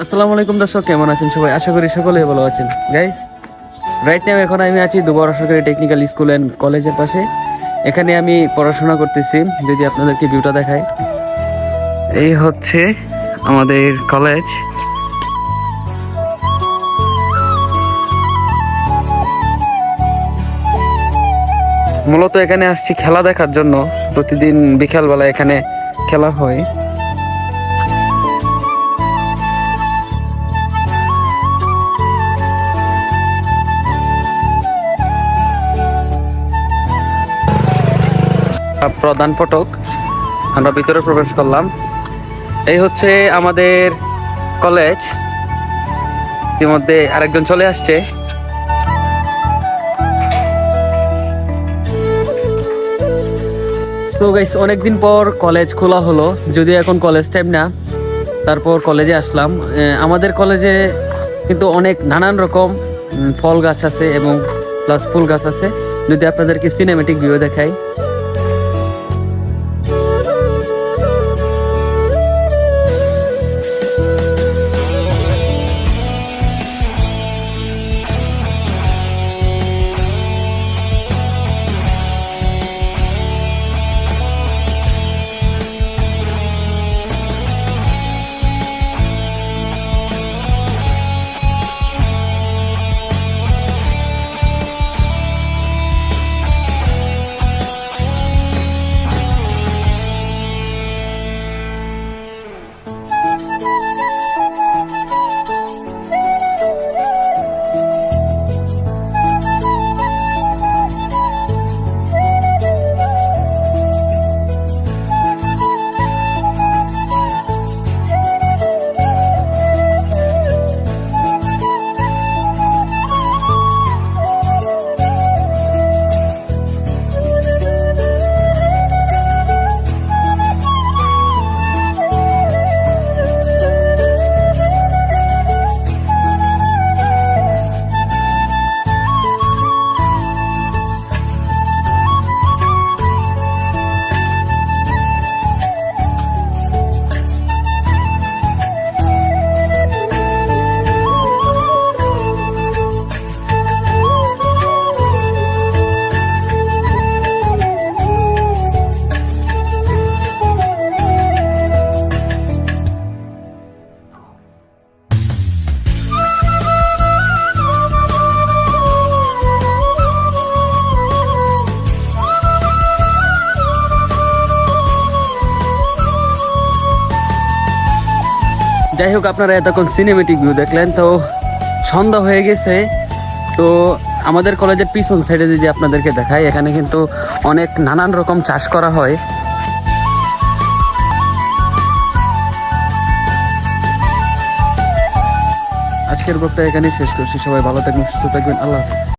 আসসালামু আলাইকুম দর্শক, কেমন আছেন সবাই? আশা করি সকলেই ভালো আছেন। গাইস, রাইট নাও এখন আমি আছি দুবরা সরকারি টেকনিক্যাল স্কুল অ্যান্ড কলেজের পাশে। এখানে আমি পড়াশোনা করতেছি। যদি আপনাদেরকে ভিউটা দেখাই, এই হচ্ছে আমাদের কলেজ। মূলত এখানে আসছি খেলা দেখার জন্য। প্রতিদিন বিকালবেলা এখানে খেলা হয়। প্রধান ফটক, আমরা ভিতরে প্রবেশ করলাম। এই হচ্ছে আমাদের কলেজ। ইতিমধ্যে আরেকজন চলে আসছে। সো গাইস, অনেকদিন পর কলেজ খোলা হলো, যদিও এখন কলেজ টাইম না। তারপর কলেজে আসলাম। আমাদের কলেজে কিন্তু অনেক নানান রকম ফল গাছ আছে এবং প্লাস ফুল গাছ আছে। যদি আপনাদেরকে সিনেমেটিক ভিউ দেখাই, যাই হোক, আপনারা এতক্ষণ সিনেমেটিক ভিউ দেখলেন। তো সন্ধ্যা হয়ে গেছে। তো আমাদের কলেজের পিছন সাইডে যদি আপনাদেরকে দেখাই, এখানে কিন্তু অনেক নানান রকম চাষ করা হয়। আজকের ব্লগটা এখানেই শেষ করছি। সবাই ভালো থাকবেন, সুস্থ থাকবেন। আল্লাহ হাফেজ।